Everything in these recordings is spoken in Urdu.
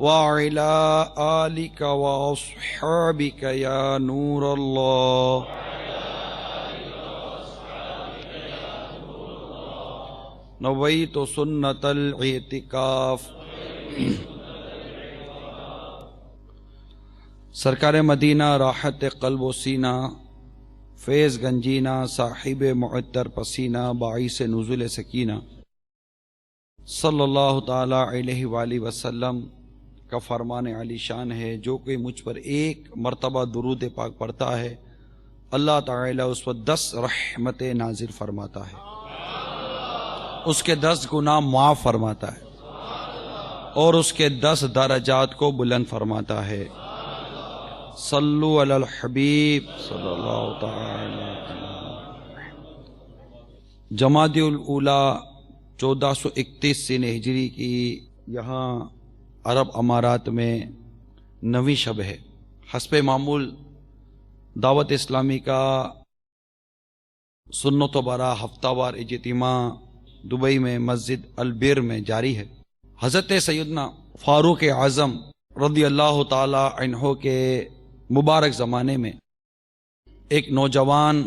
وعلى آلك وأصحابك يا نور الله نويت سنة الاعتکاف. سرکار مدینہ راحت قلب و سینہ فیض گنجینہ صاحب معطر پسینہ باعث نزول سکینہ صلی اللہ تعالی علیہ وآلہ وسلم کا فرمان علی شان ہے، جو کوئی مجھ پر ایک مرتبہ درود پاک پڑھتا ہے اللہ تعالی اس پر 10 رحمتیں نازل فرماتا ہے، اس کے 10 گناہ معاف فرماتا ہے اور اس کے 10 درجات کو بلند فرماتا ہے. صلو علی الحبیب صلی اللہ تعالی. جمادی الاولیٰ 1431 سن ہجری کی یہاں عرب امارات میں 9ویں شب ہے. حسب معمول دعوت اسلامی کا سنت و برا ہفتہ وار اجتماع دبئی میں مسجد البر میں جاری ہے. حضرت سیدنا فاروق اعظم رضی اللہ تعالی عنہ کے مبارک زمانے میں ایک نوجوان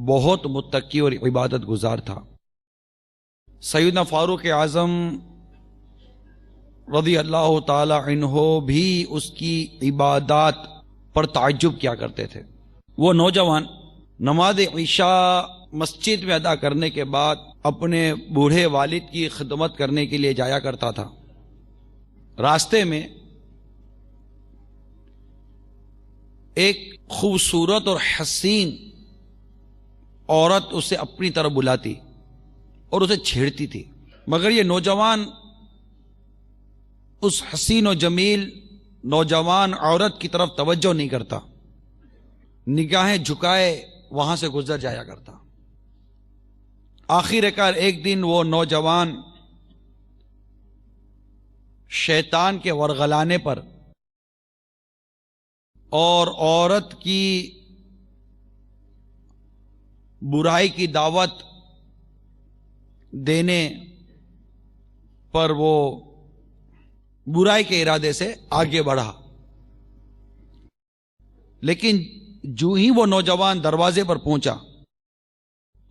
بہت متقی اور عبادت گزار تھا. سیدنا فاروق اعظم رضی اللہ تعالی عنہ بھی اس کی عبادات پر تعجب کیا کرتے تھے. وہ نوجوان نماز عشاء مسجد میں ادا کرنے کے بعد اپنے بوڑھے والد کی خدمت کرنے کے لیے جایا کرتا تھا. راستے میں ایک خوبصورت اور حسین عورت اسے اپنی طرف بلاتی اور اسے چھیڑتی تھی، مگر یہ نوجوان اس حسین و جمیل نوجوان عورت کی طرف توجہ نہیں کرتا، نگاہیں جھکائے وہاں سے گزر جایا کرتا. آخر کار ایک دن وہ نوجوان شیطان کے ورغلانے پر اور عورت کی برائی کی دعوت دینے پر وہ برائی کے ارادے سے آگے بڑھا. لیکن جو ہی وہ نوجوان دروازے پر پہنچا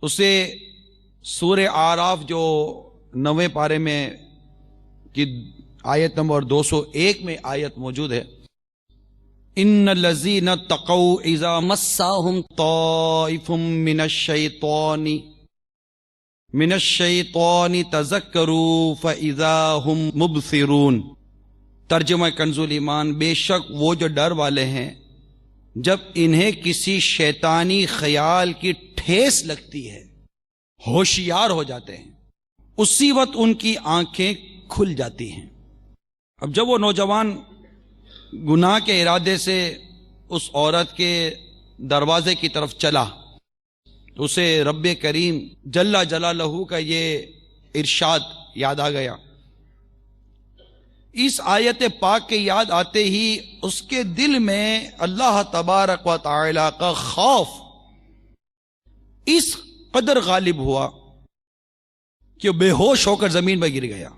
اسے سورہ اعراف جو 9ویں پارے میں کی آیت نمبر 201 میں آیت موجود ہے، ان الذین اتقوا اذا مسهم طائف من الشیطان تذکروا فاذا هم مبصرون. ترجمہ کنز ایمان، بے شک وہ جو ڈر والے ہیں جب انہیں کسی شیطانی خیال کی ٹھیس لگتی ہے ہوشیار ہو جاتے ہیں، اسی وقت ان کی آنکھیں کھل جاتی ہیں. اب جب وہ نوجوان گناہ کے ارادے سے اس عورت کے دروازے کی طرف چلا تو اسے رب کریم جل جلالہ کا یہ ارشاد یاد آ گیا. اس آیت پاک کے یاد آتے ہی اس کے دل میں اللہ تبارک و تعالی کا خوف اس قدر غالب ہوا کہ بے ہوش ہو کر زمین پر گر گیا.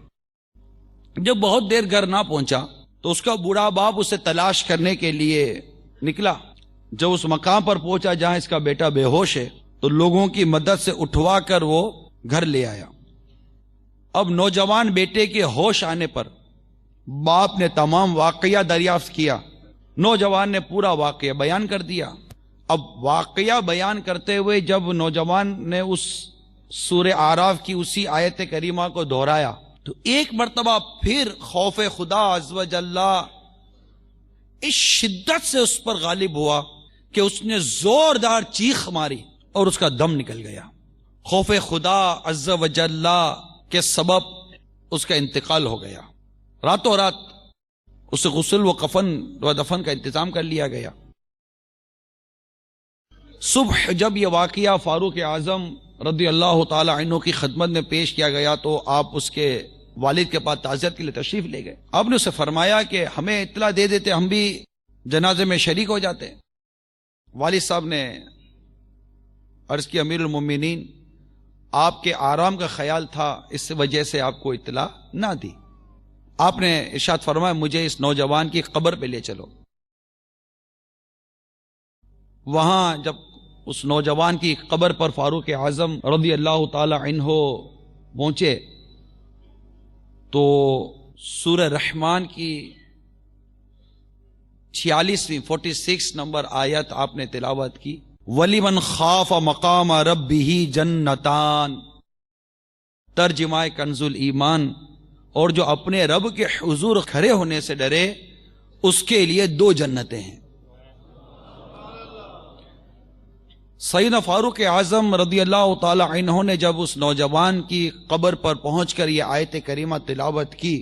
جب بہت دیر گھر نہ پہنچا تو اس کا بوڑھا باپ اسے تلاش کرنے کے لیے نکلا. جب اس مقام پر پہنچا جہاں اس کا بیٹا بے ہوش ہے تو لوگوں کی مدد سے اٹھوا کر وہ گھر لے آیا. اب نوجوان بیٹے کے ہوش آنے پر باپ نے تمام واقعہ دریافت کیا. نوجوان نے پورا واقعہ بیان کر دیا. اب واقعہ بیان کرتے ہوئے جب نوجوان نے اس سورہ اعراف کی اسی آیت کریمہ کو دہرایا تو ایک مرتبہ پھر خوف خدا عز و جل اس شدت سے اس پر غالب ہوا کہ اس نے زوردار چیخ ماری اور اس کا دم نکل گیا. خوف خدا عز و جل کے سبب اس کا انتقال ہو گیا. راتوں رات اسے غسل و کفن و دفن کا انتظام کر لیا گیا. صبح جب یہ واقعہ فاروق اعظم رضی اللہ تعالی عنہ کی خدمت میں پیش کیا گیا تو آپ اس کے والد کے پاس تعزیت کے لیے تشریف لے گئے. آپ نے اسے فرمایا کہ ہمیں اطلاع دے دیتے، ہم بھی جنازے میں شریک ہو جاتے. والد صاحب نے عرض کی امیر المومنین آپ کے آرام کا خیال تھا، اس وجہ سے آپ کو اطلاع نہ دی. آپ نے ارشاد فرمایا مجھے اس نوجوان کی قبر پہ لے چلو. وہاں جب اس نوجوان کی قبر پر فاروق اعظم رضی اللہ تعالی عنہ پہنچے تو سورہ رحمان کی 46 نمبر آیت آپ نے تلاوت کی. وَلِمَنْ خَافَ مَقَامَ رَبِّهِ جَنَّتَانِ، ترجمہ کنز الایمان، اور جو اپنے رب کے حضور کھڑے ہونے سے ڈرے اس کے لیے 2 جنتیں ہیں. سیدنا فاروق اعظم رضی اللہ تعالی عنہ نے جب اس نوجوان کی قبر پر پہنچ کر یہ آیت کریمہ تلاوت کی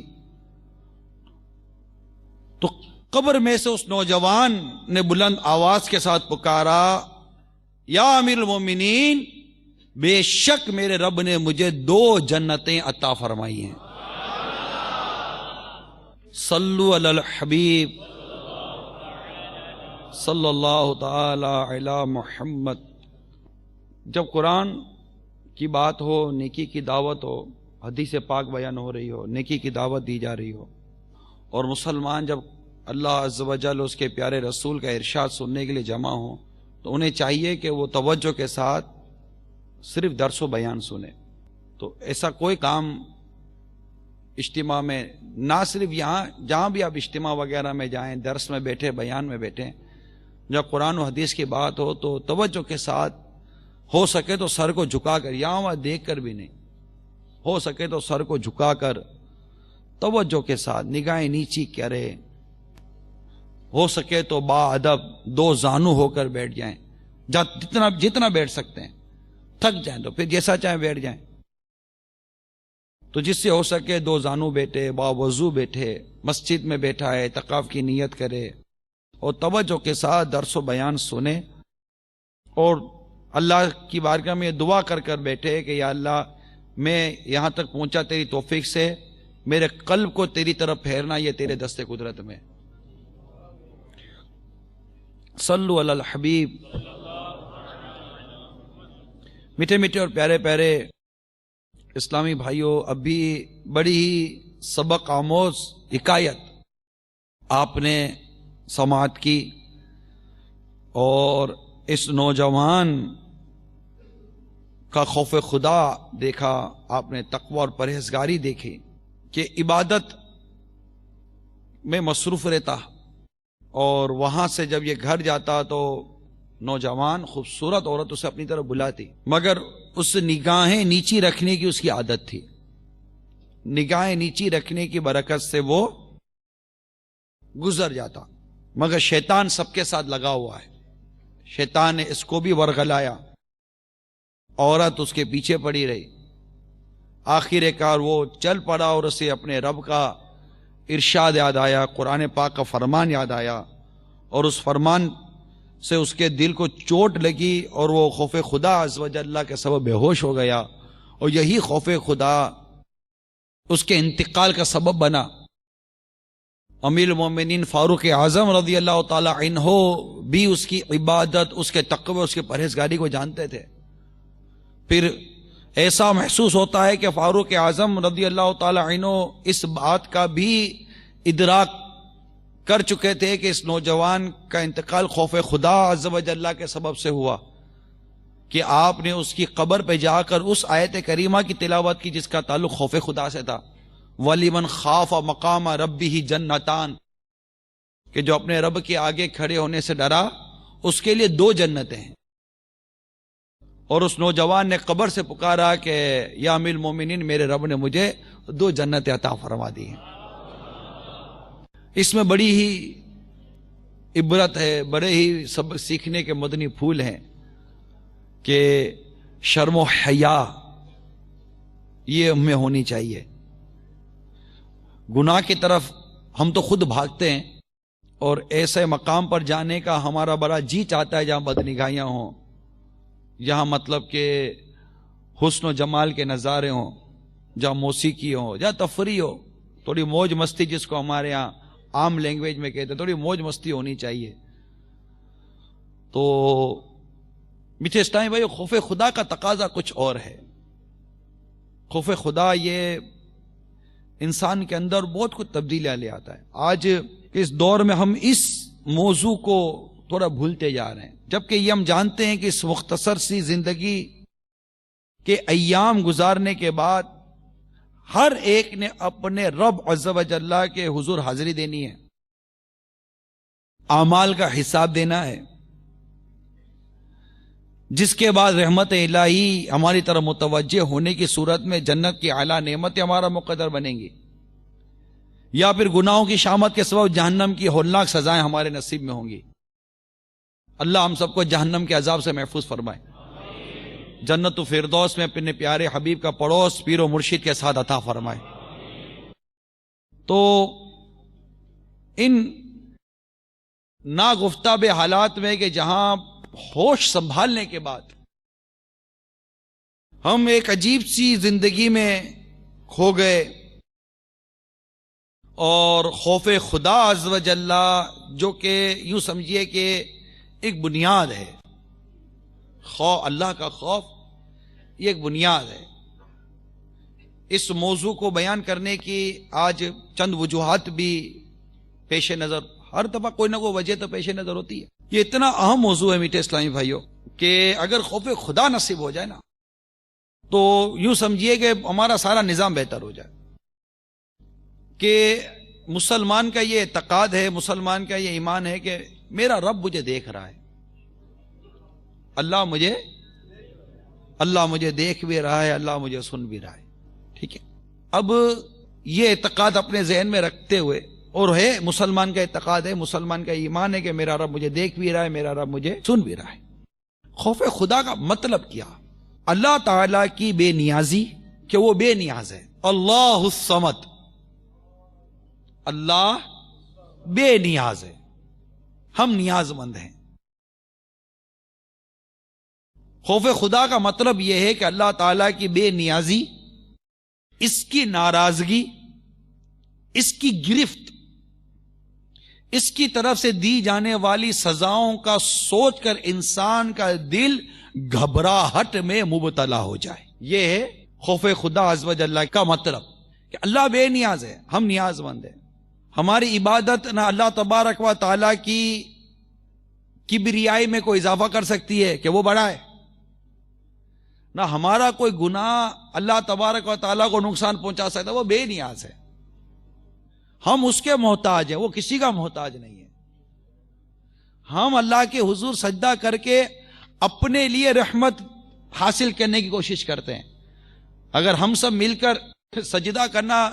تو قبر میں سے اس نوجوان نے بلند آواز کے ساتھ پکارا، یا امیر المومنین، بے شک میرے رب نے مجھے 2 جنتیں عطا فرمائی ہیں. صلو علی الحبیب صلی اللہ تعالی علی محمد. جب قرآن کی بات ہو، نیکی کی دعوت ہو، حدیث پاک بیان ہو رہی ہو، نیکی کی دعوت دی جا رہی ہو، اور مسلمان جب اللہ عز و جل اس کے پیارے رسول کا ارشاد سننے کے لیے جمع ہوں تو انہیں چاہیے کہ وہ توجہ کے ساتھ صرف درس و بیان سنیں. تو ایسا کوئی کام اجتماع میں، نہ صرف یہاں، جہاں بھی آپ اجتماع وغیرہ میں جائیں، درس میں بیٹھے، بیان میں بیٹھیں، جب قرآن و حدیث کی بات ہو تو توجہ کے ساتھ، ہو سکے تو سر کو جھکا کر، یہاں وہاں دیکھ کر بھی نہیں، ہو سکے تو سر کو جھکا کر توجہ کے ساتھ نگاہیں نیچی کرے، ہو سکے تو با ادب 2 زانو ہو کر بیٹھ جائیں، جتنا بیٹھ سکتے ہیں. تھک جائیں تو پھر جیسا چاہیں بیٹھ جائیں. تو جس سے ہو سکے 2 زانو بیٹھے، با وضو بیٹھے، مسجد میں بیٹھا ہے اعتکاف کی نیت کرے اور توجہ کے ساتھ درس و بیان سنے، اور اللہ کی بارگاہ میں دعا کر کر بیٹھے کہ یا اللہ میں یہاں تک پہنچا تیری توفیق سے، میرے قلب کو تیری طرف پھیرنا یہ تیرے دست قدرت میں. صلو علی الحبیب. میٹھے میٹھے اور پیارے پیارے اسلامی بھائیوں، ابھی بڑی ہی سبق آموز حکایت آپ نے سماعت کی، اور اس نوجوان کا خوف خدا دیکھا، آپ نے تقوی اور پرہیزگاری دیکھی کہ عبادت میں مصروف رہتا، اور وہاں سے جب یہ گھر جاتا تو نوجوان خوبصورت عورت اسے اپنی طرف بلاتی، مگر اس نگاہیں نیچی رکھنے کی اس کی عادت تھی. نگاہیں نیچی رکھنے کی برکت سے وہ گزر جاتا، مگر شیطان سب کے ساتھ لگا ہوا ہے. شیطان نے اس کو بھی ورغلایا، عورت اس کے پیچھے پڑی رہی. آخر کار وہ چل پڑا اور اسے اپنے رب کا ارشاد یاد آیا، قرآن پاک کا فرمان یاد آیا، اور اس فرمان سے اس کے دل کو چوٹ لگی اور وہ خوف خدا عز و جل کے سبب بے ہوش ہو گیا، اور یہی خوف خدا اس کے انتقال کا سبب بنا. امیر المومنین فاروق اعظم رضی اللہ تعالی عنہ بھی اس کی عبادت، اس کے تقوی، اس کے پرہیزگاری کو جانتے تھے. پھر ایسا محسوس ہوتا ہے کہ فاروق اعظم رضی اللہ تعالی عنہ اس بات کا بھی ادراک کر چکے تھے کہ اس نوجوان کا انتقال خوف خدا عز و جل کے سبب سے ہوا، کہ آپ نے اس کی قبر پہ جا کر اس آیت کریمہ کی تلاوت کی جس کا تعلق خوف خدا سے تھا. وَلِمَنْ خَافَ مَقَامَ رَبِّهِ جَنَّتَانِ، کہ جو اپنے رب کے آگے کھڑے ہونے سے ڈرا اس کے لیے 2 جنتیں ہیں. اور اس نوجوان نے قبر سے پکارا کہ یا امیر المومنین، میرے رب نے مجھے 2 جنتیں عطا فرما دی ہیں. اس میں بڑی ہی عبرت ہے، بڑے ہی سبق سیکھنے کے مدنی پھول ہیں کہ شرم و حیا یہ ہمیں ہونی چاہیے. گناہ کی طرف ہم تو خود بھاگتے ہیں، اور ایسے مقام پر جانے کا ہمارا بڑا جی چاہتا ہے جہاں بدنگاہیاں ہوں، جہاں مطلب کہ حسن و جمال کے نظارے ہوں، جہاں موسیقی ہو، جہاں تفریح ہو، تھوڑی موج مستی، جس کو ہمارے یہاں عام لینگویج میں کہتے ہیں، تھوڑی موج مستی ہونی چاہیے. تو میٹھے اسلامی بھائی، خوف خدا کا تقاضا کچھ اور ہے. خوف خدا یہ انسان کے اندر بہت کچھ تبدیلیاں لے آتا ہے. آج کے اس دور میں ہم اس موضوع کو تھوڑا بھولتے جا رہے ہیں، جبکہ یہ ہم جانتے ہیں کہ اس مختصر سی زندگی کے ایام گزارنے کے بعد ہر ایک نے اپنے رب عز و جل کے حضور حاضری دینی ہے، اعمال کا حساب دینا ہے، جس کے بعد رحمت الہی ہماری طرف متوجہ ہونے کی صورت میں جنت کی اعلیٰ نعمتیں ہمارا مقدر بنیں گی، یا پھر گناہوں کی شامت کے سبب جہنم کی ہولناک سزائیں ہمارے نصیب میں ہوں گی. اللہ ہم سب کو جہنم کے عذاب سے محفوظ فرمائے، جنت و فردوس میں اپنے پیارے حبیب کا پڑوس پیر و مرشد کے ساتھ عطا فرمائے. تو ان ناگفتاب حالات میں کہ جہاں ہوش سنبھالنے کے بعد ہم ایک عجیب سی زندگی میں کھو گئے، اور خوف خدا عز و جل جو کہ یوں سمجھیے کہ ایک بنیاد ہے، اللہ کا خوف یہ ایک بنیاد ہے. اس موضوع کو بیان کرنے کی آج چند وجوہات بھی پیش نظر، ہر دفعہ کوئی نہ کوئی وجہ تو پیش نظر ہوتی ہے. یہ اتنا اہم موضوع ہے میٹھے اسلامی بھائیوں کہ اگر خوف خدا نصیب ہو جائے نا تو یوں سمجھیے کہ ہمارا سارا نظام بہتر ہو جائے. کہ مسلمان کا یہ اعتقاد ہے، مسلمان کا یہ ایمان ہے کہ میرا رب مجھے دیکھ رہا ہے، اللہ مجھے دیکھ بھی رہا ہے، اللہ مجھے سن بھی رہا ہے. ٹھیک ہے، اب یہ اعتقاد اپنے ذہن میں رکھتے ہوئے، اور ہے مسلمان کا اعتقاد ہے، مسلمان کا ایمان ہے کہ میرا رب مجھے دیکھ بھی رہا ہے، میرا رب مجھے سن بھی رہا ہے. خوف خدا کا مطلب کیا؟ اللہ تعالی کی بے نیازی، کہ وہ بے نیاز ہے. اللہ الصمد، اللہ بے نیاز ہے، ہم نیاز مند ہیں. خوف خدا کا مطلب یہ ہے کہ اللہ تعالیٰ کی بے نیازی، اس کی ناراضگی، اس کی گرفت، اس کی طرف سے دی جانے والی سزاؤں کا سوچ کر انسان کا دل گھبراہٹ میں مبتلا ہو جائے. یہ ہے خوف خدا عز و جل کا مطلب، کہ اللہ بے نیاز ہے، ہم نیاز مند ہیں. ہماری عبادت نہ اللہ تبارک و تعالیٰ کی کبریائی میں کوئی اضافہ کر سکتی ہے کہ وہ بڑا ہے، نہ ہمارا کوئی گناہ اللہ تبارک و تعالیٰ کو نقصان پہنچا سکتا. وہ بے نیاز ہے، ہم اس کے محتاج ہیں، وہ کسی کا محتاج نہیں ہے. ہم اللہ کے حضور سجدہ کر کے اپنے لیے رحمت حاصل کرنے کی کوشش کرتے ہیں. اگر ہم سب مل کر سجدہ کرنا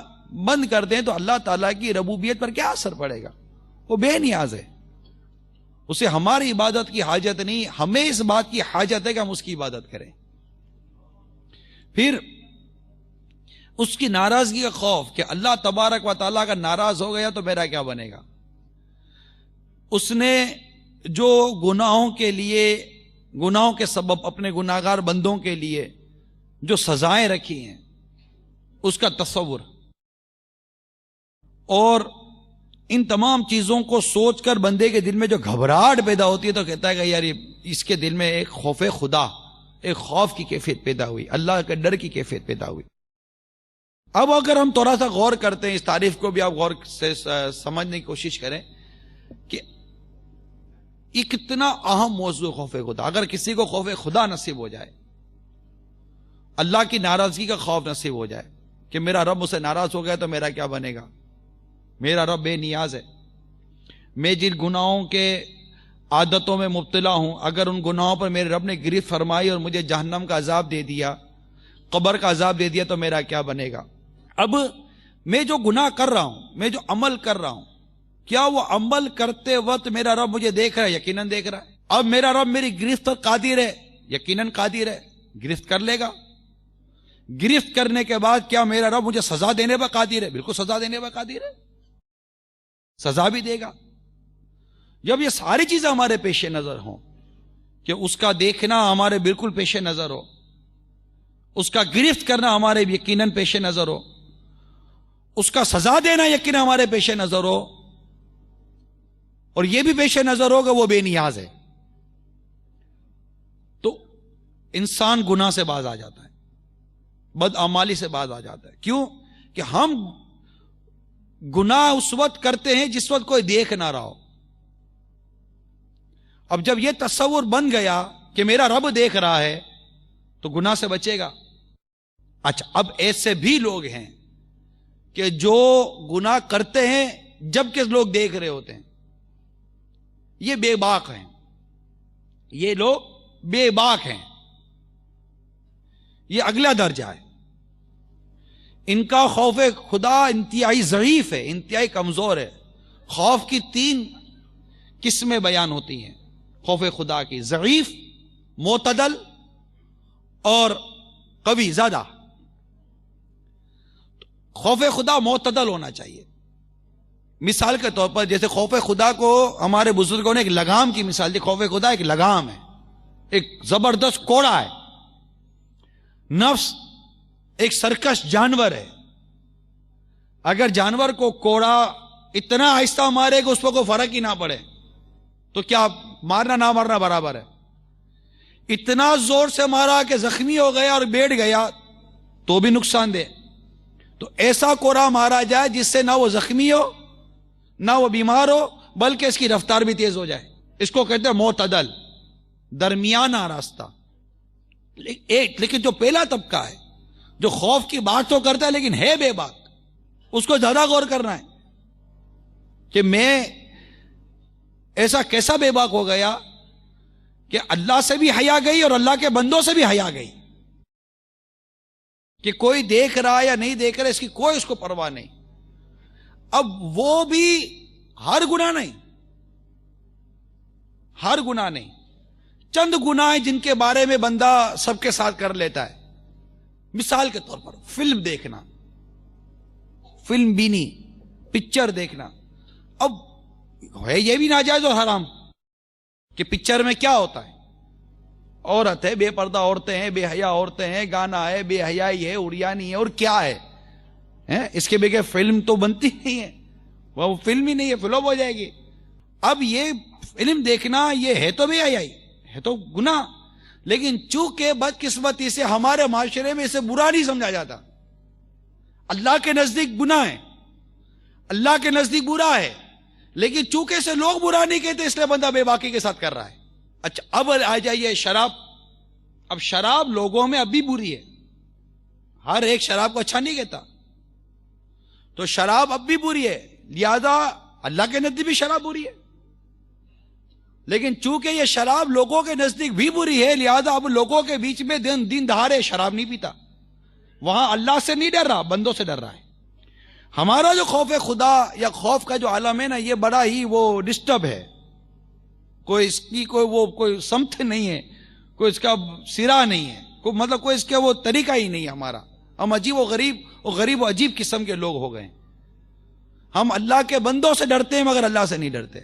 بند کر دیں تو اللہ تعالیٰ کی ربوبیت پر کیا اثر پڑے گا؟ وہ بے نیاز ہے، اسے ہماری عبادت کی حاجت نہیں، ہمیں اس بات کی حاجت ہے کہ ہم اس کی عبادت کریں. پھر اس کی ناراضگی کا خوف، کہ اللہ تبارک و تعالیٰ کا ناراض ہو گیا تو میرا کیا بنے گا. اس نے جو گناہوں کے لیے، گناہوں کے سبب اپنے گناہگار بندوں کے لیے جو سزائیں رکھی ہیں اس کا تصور، اور ان تمام چیزوں کو سوچ کر بندے کے دل میں جو گھبراہٹ پیدا ہوتی ہے تو کہتا ہے کہ یار اس کے دل میں ایک خوف خدا، ایک خوف کی کیفیت پیدا ہوئی، اللہ کے ڈر کی کیفیت پیدا ہوئی. اب اگر ہم تھوڑا سا غور کرتے ہیں، اس تعریف کو بھی آپ غور سے سمجھنے کی کوشش کریں کہ یہ کتنا اہم موضوع خوف خدا. اگر کسی کو خوف خدا نصیب ہو جائے، اللہ کی ناراضگی کا خوف نصیب ہو جائے کہ میرا رب مجھ سے ناراض ہو گیا تو میرا کیا بنے گا، میرا رب بے نیاز ہے، میں جن گناہوں کے عادتوں میں مبتلا ہوں، اگر ان گناہوں پر میرے رب نے گرفت فرمائی اور مجھے جہنم کا عذاب دے دیا، قبر کا عذاب دے دیا تو میرا کیا بنے گا. اب میں جو گناہ کر رہا ہوں، میں جو عمل کر رہا ہوں، کیا وہ عمل کرتے وقت میرا رب مجھے دیکھ رہا ہے؟ یقیناً دیکھ رہا ہے. اب میرا رب میری گرفت پر قادر ہے؟ یقیناً قادر ہے، گرفت کر لے گا. گرفت کرنے کے بعد کیا میرا رب مجھے سزا دینے پر قادر ہے؟ بالکل سزا دینے پر قادر ہے، سزا بھی دے گا. جب یہ ساری چیزیں ہمارے پیش نظر ہوں، کہ اس کا دیکھنا ہمارے بالکل پیش نظر ہو، اس کا گرفت کرنا ہمارے یقیناً پیش نظر ہو، اس کا سزا دینا یقیناً ہمارے پیش نظر ہو، اور یہ بھی پیش نظر ہو کہ وہ بے نیاز ہے، تو انسان گناہ سے باز آ جاتا ہے، بدعمالی سے باز آ جاتا ہے. کیوں؟ کہ ہم گناہ اس وقت کرتے ہیں جس وقت کوئی دیکھ نہ رہا ہو. اب جب یہ تصور بن گیا کہ میرا رب دیکھ رہا ہے تو گناہ سے بچے گا. اچھا، اب ایسے بھی لوگ ہیں کہ جو گناہ کرتے ہیں جبکہ لوگ دیکھ رہے ہوتے ہیں. یہ بے باک ہیں، یہ لوگ بے باک ہیں. یہ اگلا درجہ ہے. ان کا خوف خدا انتہائی ضعیف ہے، انتہائی کمزور ہے. خوف کی 3 قسمیں بیان ہوتی ہیں خوف خدا کی: ضعیف، معتدل اور قوی زیادہ. خوف خدا معتدل ہونا چاہیے. مثال کے طور پر جیسے خوف خدا کو ہمارے بزرگوں نے ایک لگام کی مثال دی. خوف خدا ایک لگام ہے، ایک زبردست کوڑا ہے. نفس ایک سرکش جانور ہے. اگر جانور کو کوڑا اتنا آہستہ مارے کہ اس پر کوئی فرق ہی نہ پڑے تو کیا مارنا نہ مارنا برابر ہے. اتنا زور سے مارا کہ زخمی ہو گیا اور بیٹھ گیا تو بھی نقصان دہ. تو ایسا کوڑا مارا جائے جس سے نہ وہ زخمی ہو نہ وہ بیمار ہو بلکہ اس کی رفتار بھی تیز ہو جائے. اس کو کہتے ہیں معتدل، درمیانہ راستہ. لیکن جو پہلا طبقہ ہے جو خوف کی بات تو کرتا ہے لیکن ہے بے باک، اس کو زیادہ غور کرنا ہے کہ میں ایسا کیسا بے باک ہو گیا کہ اللہ سے بھی حیا گئی اور اللہ کے بندوں سے بھی حیا گئی، کہ کوئی دیکھ رہا یا نہیں دیکھ رہا اس کی کوئی اس کو پرواہ نہیں. اب وہ بھی ہر گناہ نہیں، ہر گناہ نہیں، چند گناہ ہیں جن کے بارے میں بندہ سب کے ساتھ کر لیتا ہے. مثال کے طور پر فلم دیکھنا، فلم بینی، پکچر دیکھنا. اب ہے یہ بھی ناجائز اور حرام کہ پکچر میں کیا ہوتا ہے؟ عورت ہے، بے پردہ عورتیں ہیں، بے حیا عورتیں ہیں، گانا ہے، بے حیائی ہے، اڑیانی ہے، اور کیا ہے. اس کے بغیر فلم تو بنتی نہیں ہے، وہ فلم ہی نہیں ہے، فلوپ ہو جائے گی. اب یہ فلم دیکھنا یہ ہے تو بے حیائی، ہے تو گناہ، لیکن چونکہ بدقسمتی سے ہمارے معاشرے میں اسے برا نہیں سمجھا جاتا. اللہ کے نزدیک گناہ ہے، اللہ کے نزدیک برا ہے، لیکن چونکہ اسے لوگ برا نہیں کہتے اس لیے بندہ بے باکی کے ساتھ کر رہا ہے. اچھا، اب آ جائیے شراب. اب شراب لوگوں میں اب بھی بری ہے، ہر ایک شراب کو اچھا نہیں کہتا. تو شراب اب بھی بری ہے، لہذا اللہ کے نزدیک بھی شراب بری ہے. لیکن چونکہ یہ شراب لوگوں کے نزدیک بھی بری ہے لہذا اب لوگوں کے بیچ میں دن دہاڑے شراب نہیں پیتا. وہاں اللہ سے نہیں ڈر رہا، بندوں سے ڈر رہا ہے. ہمارا جو خوف خدا یا خوف کا جو عالم ہے نا، یہ بڑا ہی وہ ڈسٹرب ہے. کوئی اس کی کوئی سمت نہیں ہے، کوئی اس کا سرا نہیں ہے، مطلب کوئی اس کا وہ طریقہ ہی نہیں ہے ہمارا. ہم عجیب و غریب و عجیب قسم کے لوگ ہو گئے. ہم اللہ کے بندوں سے ڈرتے ہیں مگر اللہ سے نہیں ڈرتے.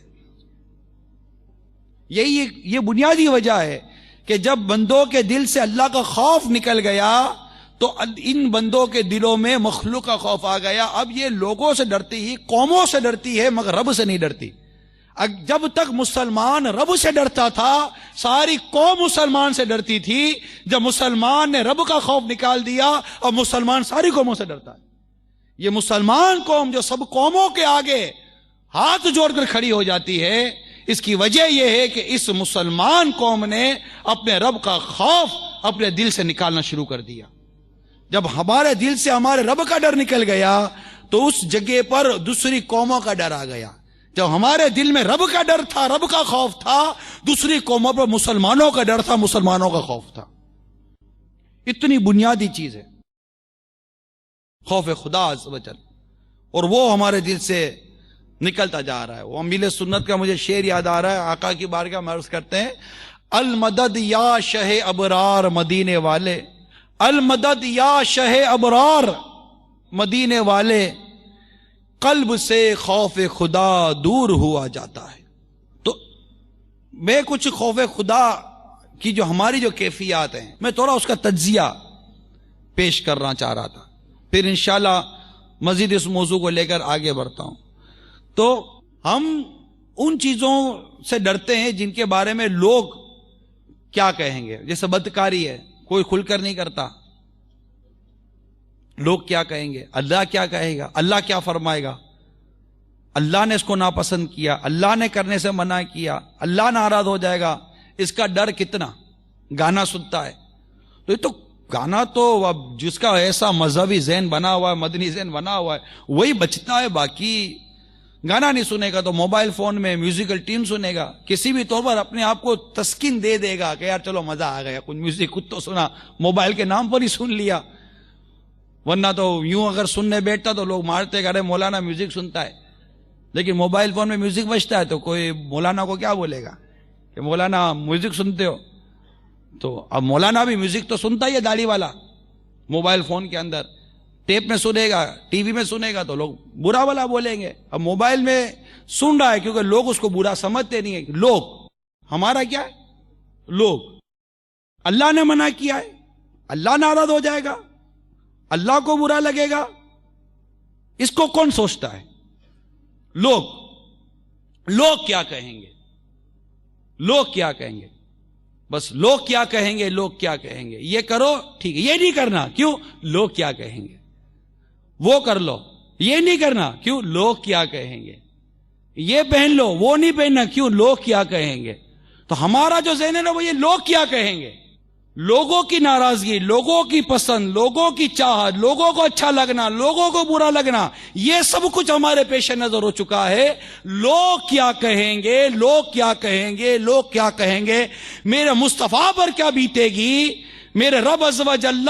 یہ بنیادی وجہ ہے کہ جب بندوں کے دل سے اللہ کا خوف نکل گیا تو ان بندوں کے دلوں میں مخلوق کا خوف آ گیا. اب یہ لوگوں سے ڈرتی ہی، قوموں سے ڈرتی ہے مگر رب سے نہیں ڈرتی. جب تک مسلمان رب سے ڈرتا تھا ساری قوم مسلمان سے ڈرتی تھی. جب مسلمان نے رب کا خوف نکال دیا اب مسلمان ساری قوموں سے ڈرتا ہے. یہ مسلمان قوم جو سب قوموں کے آگے ہاتھ جوڑ کر کھڑی ہو جاتی ہے، اس کی وجہ یہ ہے کہ اس مسلمان قوم نے اپنے رب کا خوف اپنے دل سے نکالنا شروع کر دیا. جب ہمارے دل سے ہمارے رب کا ڈر نکل گیا تو اس جگہ پر دوسری قوموں کا ڈر آ گیا. جب ہمارے دل میں رب کا ڈر تھا، رب کا خوف تھا، دوسری قوموں پر مسلمانوں کا ڈر تھا، مسلمانوں کا خوف تھا. اتنی بنیادی چیز ہے خوف خدا عز و جل، اور وہ ہمارے دل سے نکلتا جا رہا ہے. وہ امیل سنت کا مجھے شعر یاد آ رہا ہے، آقا کی بارگاہ میں عرض کرتے ہیں: المدد یا شہ ابرار مدینے والے، المدد یا شہ ابرار مدینے والے، قلب سے خوف خدا دور ہوا جاتا ہے. تو میں کچھ خوف خدا کی جو ہماری جو کیفیات ہیں میں تھوڑا اس کا تجزیہ پیش کرنا چاہ رہا تھا، پھر انشاءاللہ مزید اس موضوع کو لے کر آگے بڑھتا ہوں. تو ہم ان چیزوں سے ڈرتے ہیں جن کے بارے میں لوگ کیا کہیں گے. جیسے بدکاری ہے، کوئی کھل کر نہیں کرتا، لوگ کیا کہیں گے، اللہ کیا کہے گا، اللہ کیا فرمائے گا. اللہ نے اس کو ناپسند کیا، اللہ نے کرنے سے منع کیا، اللہ ناراض ہو جائے گا، اس کا ڈر کتنا؟ گانا سنتا ہے تو یہ تو گانا تو اب جس کا ایسا مذہبی ذہن بنا ہوا ہے، مدنی ذہن بنا ہوا ہے، وہی بچتا ہے، باقی گانا نہیں سنے گا تو موبائل فون میں میوزیکل ٹیم سنے گا، کسی بھی طور پر اپنے آپ کو تسکین دے دے گا کہ یار چلو مزہ آ گیا، کچھ میوزک خود تو سنا، موبائل کے نام پر ہی سن لیا، ورنہ تو یوں اگر سننے بیٹھتا تو لوگ مارتے کہ ارے مولانا میوزک سنتا ہے، لیکن موبائل فون میں میوزک بجتا ہے تو کوئی مولانا کو کیا بولے گا کہ مولانا میوزک سنتے ہو؟ تو اب مولانا بھی میوزک تو سنتا ہی ہے داڑھی والا، موبائل فون کے اندر ٹیپ میں سنے گا، ٹی وی میں سنے گا تو لوگ برا والا بولیں گے، اب موبائل میں سن رہا ہے کیونکہ لوگ اس کو برا سمجھتے نہیں ہیں، لوگ ہمارا کیا ہے؟ لوگ اللہ نے منع کیا ہے، اللہ ناراض ہو جائے گا، اللہ کو برا لگے گا، اس کو کون سوچتا ہے؟ لوگ کیا کہیں گے، لوگ کیا کہیں گے، بس لوگ کیا کہیں گے، لوگ کیا کہیں گے، یہ کرو ٹھیک ہے، یہ نہیں کرنا کیوں؟ لوگ کیا کہیں گے، وہ کر لو یہ نہیں کرنا کیوں؟ لوگ کیا کہیں گے، یہ پہن لو وہ نہیں پہننا کیوں؟ لوگ کیا کہیں گے۔ تو ہمارا جو ذہن ہے نا وہ یہ لوگ کیا کہیں گے، لوگوں کی ناراضگی، لوگوں کی پسند، لوگوں کی چاہت، لوگوں کو اچھا لگنا، لوگوں کو برا لگنا، یہ سب کچھ ہمارے پیش نظر ہو چکا ہے۔ لوگ کیا کہیں گے، لوگ کیا کہیں گے، لوگ کیا کہیں گے، میرے مصطفیٰ پر کیا بیتے گی، میرے رب عز و جل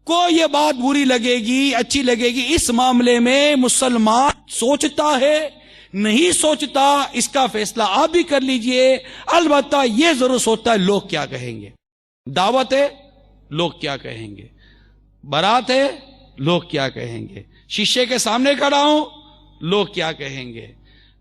کو یہ بات بری لگے گی، اچھی لگے گی، اس معاملے میں مسلمان سوچتا ہے نہیں سوچتا، اس کا فیصلہ آپ بھی کر لیجئے۔ البتہ یہ ضرور سوچتا ہے لوگ کیا کہیں گے، دعوت ہے لوگ کیا کہیں گے، بارات ہے لوگ کیا کہیں گے، شیشے کے سامنے کھڑا ہوں لوگ کیا کہیں گے،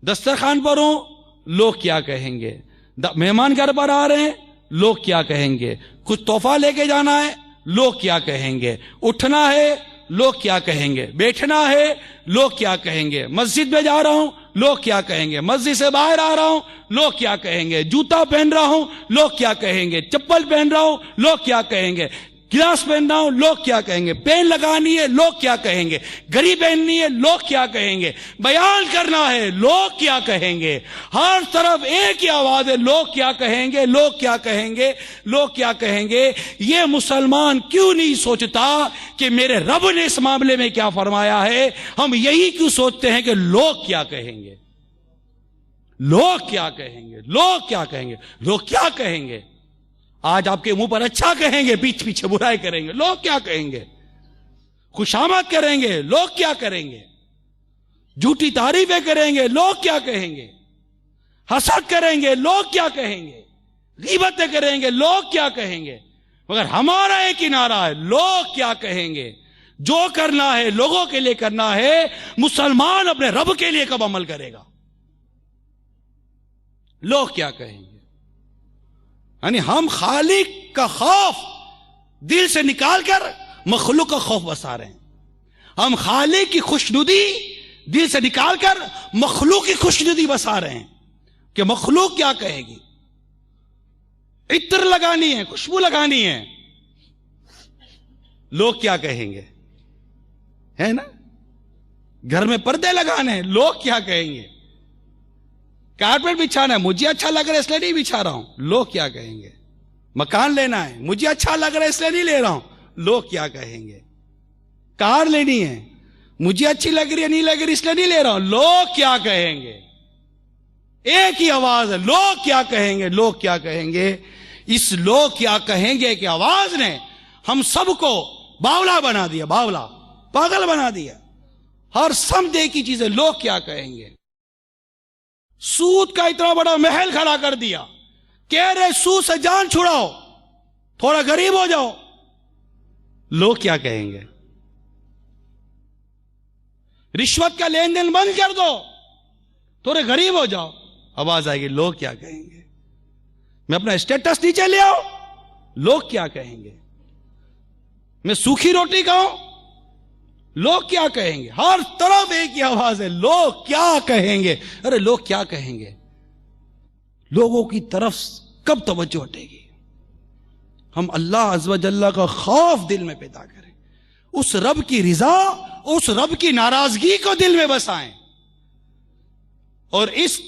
دسترخوان پر ہوں لوگ کیا کہیں گے، مہمان گھر پر آ رہے ہیں لوگ کیا کہیں گے، کچھ تحفہ لے کے جانا ہے لوگ کیا کہیں گے، اٹھنا ہے لوگ کیا کہیں گے، بیٹھنا ہے لوگ کیا کہیں گے، مسجد میں جا رہا ہوں لوگ کیا کہیں گے، مسجد سے باہر آ رہا ہوں لوگ کیا کہیں گے، جوتا پہن رہا ہوں لوگ کیا کہیں گے، چپل پہن رہا ہوں لوگ کیا کہیں گے، گلاس پہن رہا ہوں لوگ کیا کہیں گے، پین لگانی ہے لوگ کیا کہیں گے، گھڑی پہننی ہے لوگ کیا کہیں گے، بیان کرنا ہے لوگ کیا کہیں گے، ہر طرف ایک ہی آواز ہے لوگ کیا کہیں گے، لوگ کیا کہیں گے، لوگ کیا کہیں گے۔ یہ مسلمان کیوں نہیں سوچتا کہ میرے رب نے اس معاملے میں کیا فرمایا ہے؟ ہم یہی کیوں سوچتے ہیں کہ لوگ کیا کہیں گے، لوگ کیا کہیں گے، لوگ کیا کہیں گے، لوگ کیا کہیں گے۔ آج آپ کے منہ پر اچھا کہیں گے، پیچھے پیچھے برائی کریں گے، لوگ کیا کہیں گے، خوشامد کریں گے لوگ کیا کریں گے، جھوٹی تعریفیں کریں گے لوگ کیا کہیں گے، حسد کریں گے لوگ کیا کہیں گے، غیبتیں کریں گے لوگ کیا کہیں گے، مگر ہمارا ایک ہی نعرہ ہے لوگ کیا کہیں گے۔ جو کرنا ہے لوگوں کے لیے کرنا ہے، مسلمان اپنے رب کے لیے کب عمل کرے گا؟ لوگ کیا کہیں گے، یعنی ہم خالق کا خوف دل سے نکال کر مخلوق کا خوف بسا رہے ہیں، ہم خالق کی خوشنودی دل سے نکال کر مخلوق کی خوشنودی بسا رہے ہیں کہ مخلوق کیا کہے گی، عطر لگانی ہے، خوشبو لگانی ہے، لوگ کیا کہیں گے، ہے نا، گھر میں پردے لگانے ہیں لوگ کیا کہیں گے، کارپیٹ بچھانا ہے، مجھے اچھا لگ رہا ہے اس لیے نہیں بچھا رہا ہوں، لوگ کیا کہیں گے، مکان لینا ہے، مجھے اچھا لگ رہا ہے اس لیے نہیں لے رہا ہوں، لوگ کیا کہیں گے، کار لینی ہے، مجھے اچھی لگ رہی ہے نہیں لگ رہی اس لیے نہیں لے رہا ہوں، لوگ کیا کہیں گے۔ ایک ہی آواز ہے لوگ کیا کہیں گے، لوگ کیا کہیں گے۔ اس لوگ کیا کہیں گے کہ آواز نے ہم سب کو باولا بنا دیا، باولا پاگل بنا دیا، ہر سمجھے کی چیزیں لوگ کیا کہیں گے۔ سود کا اتنا بڑا محل کھڑا کر دیا، کہہ رہے سود سے جان چھڑاؤ، تھوڑا غریب ہو جاؤ، لوگ کیا کہیں گے۔ رشوت کا لین دین بند کر دو، تھوڑے غریب ہو جاؤ، آواز آئے گی لوگ کیا کہیں گے۔ میں اپنا اسٹیٹس نیچے لے آؤ، لوگ کیا کہیں گے۔ میں سوکھی روٹی کھاؤں، لوگ کیا کہیں گے۔ ہر طرف ایک ہی آواز ہے لوگ کیا کہیں گے۔ ارے لوگ کیا کہیں گے، لوگوں کی طرف کب توجہ ہٹے گی؟ ہم اللہ عز و جل کا خوف دل میں پیدا کریں، اس رب کی رضا، اس رب کی ناراضگی کو دل میں بسائیں۔ اور اس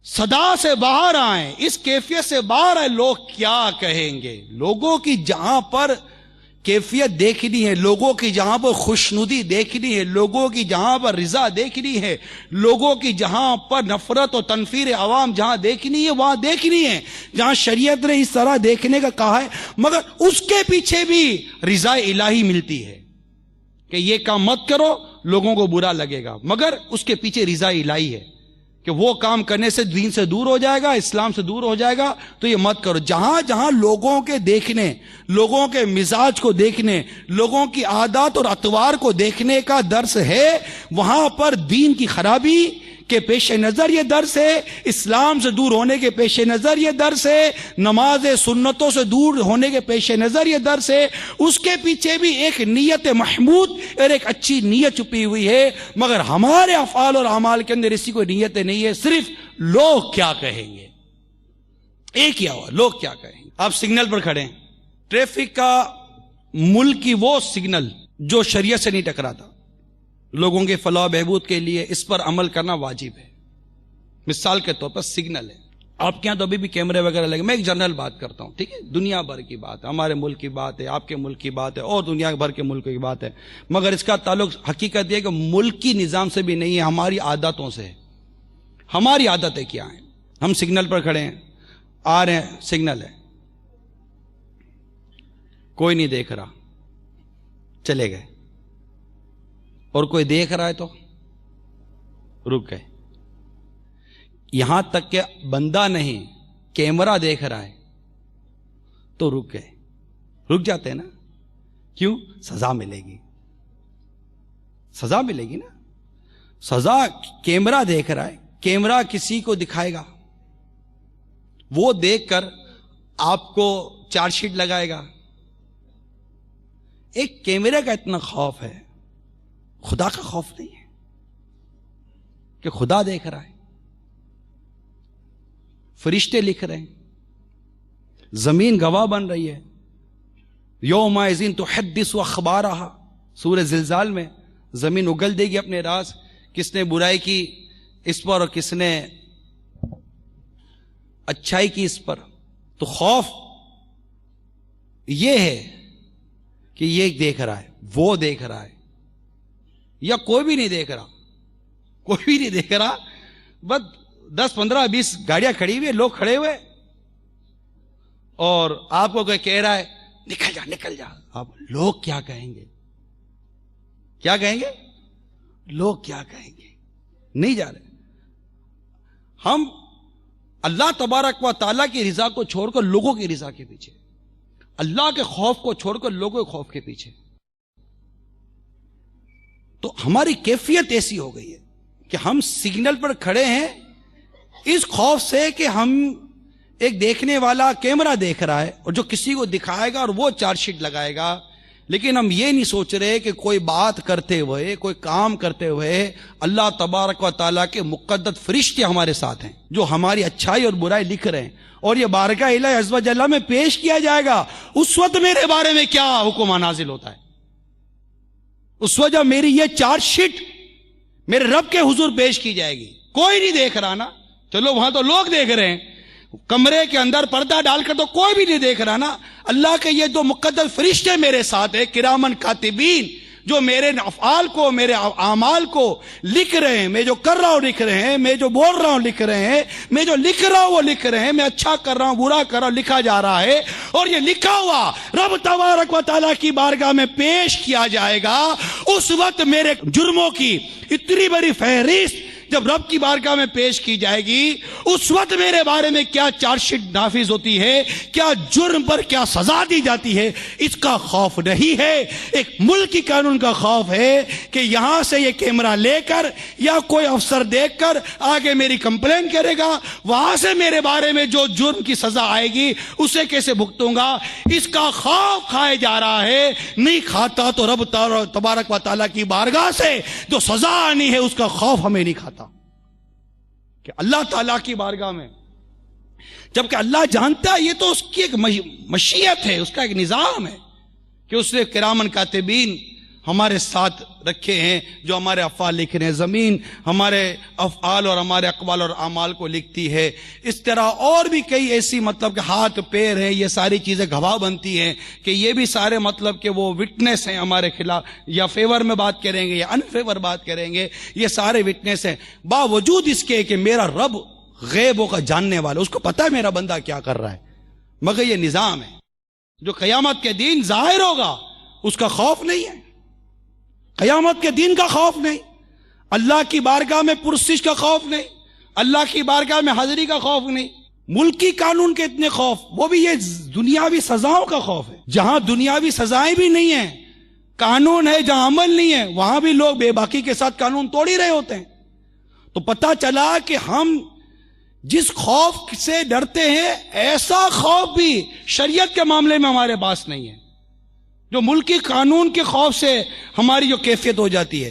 صدا سے باہر آئیں، اس کیفیت سے باہر آئیں، لوگ کیا کہیں گے؟ لوگوں کی جہاں پر کیفیت دیکھنی ہے، لوگوں کی جہاں پر خوشنودی دیکھنی ہے، لوگوں کی جہاں پر رضا دیکھنی ہے، لوگوں کی جہاں پر نفرت اور تنفیر عوام جہاں دیکھنی ہے وہاں دیکھنی ہے، جہاں شریعت نے اس طرح دیکھنے کا کہا ہے، مگر اس کے پیچھے بھی رضا الہی ملتی ہے کہ یہ کام مت کرو، لوگوں کو برا لگے گا، مگر اس کے پیچھے رضا الہی ہے کہ وہ کام کرنے سے دین سے دور ہو جائے گا، اسلام سے دور ہو جائے گا، تو یہ مت کرو۔ جہاں جہاں لوگوں کے دیکھنے، لوگوں کے مزاج کو دیکھنے، لوگوں کی عادات اور اطوار کو دیکھنے کا درس ہے، وہاں پر دین کی خرابی کے پیش نظر یہ درس ہے، اسلام سے دور ہونے کے پیش نظر یہ درس ہے، نماز سنتوں سے دور ہونے کے پیش نظر یہ درس ہے۔ اس کے پیچھے بھی ایک نیت محمود اور ایک اچھی نیت چھپی ہوئی ہے، مگر ہمارے افعال اور اعمال کے اندر اسی کوئی نیت نہیں ہے، صرف لوگ کیا کہیں گے۔ ایک ہی ہوا، لوگ کیا کہیں گے۔ آپ سگنل پر کھڑے ہیں، ٹریفک کا ملک کی وہ سگنل جو شریعت سے نہیں ٹکراتا، لوگوں کے فلاح بہبود کے لیے اس پر عمل کرنا واجب ہے۔ مثال کے طور پر سگنل ہے، آپ کے یہاں تو ابھی بھی کیمرے وغیرہ لگے، میں ایک جنرل بات کرتا ہوں، ٹھیک ہے، دنیا بھر کی بات ہے، ہمارے ملک کی بات ہے، آپ کے ملک کی بات ہے، اور دنیا بھر کے ملک کی بات ہے، مگر اس کا تعلق حقیقت یہ ہے کہ ملکی نظام سے بھی نہیں ہے، ہماری عادتوں سے ہے۔ ہماری عادتیں کیا ہیں؟ ہم سگنل پر کھڑے ہیں، آ رہے ہیں، سگنل ہے، کوئی نہیں دیکھ رہا، چلے گئے، اور کوئی دیکھ رہا ہے تو رک گئے، یہاں تک کہ بندہ نہیں کیمرہ دیکھ رہا ہے تو رک گئے، رک جاتے ہیں نا، کیوں؟ سزا ملے گی، سزا ملے گی نا، سزا۔ کیمرہ دیکھ رہا ہے، کیمرہ کسی کو دکھائے گا، وہ دیکھ کر آپ کو چارج شیٹ لگائے گا۔ ایک کیمرے کا اتنا خوف ہے، خدا کا خوف نہیں ہے کہ خدا دیکھ رہا ہے، فرشتے لکھ رہے ہیں، زمین گواہ بن رہی ہے، یومئذ تحدث اخبارہا، سورہ زلزال میں زمین اگل دے گی اپنے راز، کس نے برائی کی اس پر اور کس نے اچھائی کی اس پر۔ تو خوف یہ ہے کہ یہ دیکھ رہا ہے، وہ دیکھ رہا ہے، یا کوئی بھی نہیں دیکھ رہا، کوئی بھی نہیں دیکھ رہا، بس 10 15 20 گاڑیاں کھڑی ہوئی، لوگ کھڑے ہوئے، اور آپ کو کوئی کہہ رہا ہے نکل جا نکل جا، آپ لوگ کیا کہیں گے؟ کیا کہیں گے؟ لوگ کیا کہیں گے؟ نہیں جا رہے۔ ہم اللہ تبارک و تعالیٰ کی رضا کو چھوڑ کر لوگوں کی رضا کے پیچھے، اللہ کے خوف کو چھوڑ کر لوگوں کے خوف کے پیچھے، تو ہماری کیفیت ایسی ہو گئی ہے کہ ہم سگنل پر کھڑے ہیں اس خوف سے کہ ہم ایک دیکھنے والا کیمرہ دیکھ رہا ہے اور جو کسی کو دکھائے گا اور وہ چارج شیٹ لگائے گا، لیکن ہم یہ نہیں سوچ رہے کہ کوئی بات کرتے ہوئے، کوئی کام کرتے ہوئے اللہ تبارک و تعالیٰ کے مقدس فرشتے ہمارے ساتھ ہیں جو ہماری اچھائی اور برائی لکھ رہے ہیں، اور یہ بارگاہ الہ عز و جل میں پیش کیا جائے گا۔ اس وقت میرے بارے میں کیا حکم نازل ہوتا ہے؟ اس وقت جب میری یہ چارج شیٹ میرے رب کے حضور پیش کی جائے گی، کوئی نہیں دیکھ رہا نا، چلو وہاں تو لوگ دیکھ رہے ہیں، کمرے کے اندر پردہ ڈال کر تو کوئی بھی نہیں دیکھ رہا نا، اللہ کے یہ دو مقدس فرشتے میرے ساتھ ہیں، کرامن کاتبین، جو میرے افعال کو، میرے اعمال کو لکھ رہے ہیں، میں جو کر رہا ہوں لکھ رہے ہیں، میں جو بول رہا ہوں لکھ رہے ہیں، میں جو لکھ رہا ہوں وہ لکھ رہے ہیں، میں اچھا کر رہا ہوں برا کر رہا ہوں لکھا جا رہا ہے، اور یہ لکھا ہوا رب تبارک و تعالیٰ کی بارگاہ میں پیش کیا جائے گا۔ اس وقت میرے جرموں کی اتنی بڑی فہرست جب رب کی بارگاہ میں پیش کی جائے گی، اس وقت میرے بارے میں کیا چارج شیٹ نافذ ہوتی ہے، کیا جرم پر کیا سزا دی جاتی ہے، اس کا خوف نہیں ہے، ایک ملکی قانون کا خوف ہے کہ یہاں سے یہ کیمرہ لے کر یا کوئی افسر دیکھ کر آگے میری کمپلین کرے گا، وہاں سے میرے بارے میں جو جرم کی سزا آئے گی اسے کیسے بھگتوں گا، اس کا خوف کھائے جا رہا ہے۔ نہیں کھاتا تو رب تبارک و تعالیٰ کی بارگاہ سے جو سزا آنی ہے اس کا خوف ہمیں نہیں کھاتا کہ اللہ تعالیٰ کی بارگاہ میں، جبکہ اللہ جانتا ہے یہ تو اس کی ایک مشیت ہے، اس کا ایک نظام ہے کہ اس نے کرامن کاتبین ہمارے ساتھ رکھے ہیں، جو ہمارے افعال لکھ رہے ہیں، زمین ہمارے افعال اور ہمارے اقوال اور اعمال کو لکھتی ہے۔ اس طرح اور بھی کئی ایسی مطلب کہ ہاتھ پیر ہیں، یہ ساری چیزیں گواہ بنتی ہیں کہ یہ بھی سارے مطلب کہ وہ وٹنس ہیں ہمارے خلاف، یا فیور میں بات کریں گے یا ان فیور بات کریں گے، یہ سارے وٹنس ہیں، باوجود اس کے کہ میرا رب غیبوں کا جاننے والا، اس کو پتہ ہے میرا بندہ کیا کر رہا ہے، مگر یہ نظام ہے جو قیامت کے دن ظاہر ہوگا، اس کا خوف نہیں ہے، قیامت کے دن کا خوف نہیں، اللہ کی بارگاہ میں پرسش کا خوف نہیں، اللہ کی بارگاہ میں حاضری کا خوف نہیں، ملکی قانون کے اتنے خوف، وہ بھی یہ دنیاوی سزاؤں کا خوف ہے۔ جہاں دنیاوی سزائیں بھی نہیں ہیں، قانون ہے، جہاں عمل نہیں ہے، وہاں بھی لوگ بے باکی کے ساتھ قانون توڑ ہی رہے ہوتے ہیں۔ تو پتہ چلا کہ ہم جس خوف سے ڈرتے ہیں، ایسا خوف بھی شریعت کے معاملے میں ہمارے پاس نہیں ہے، جو ملکی قانون کے خوف سے ہماری جو کیفیت ہو جاتی ہے۔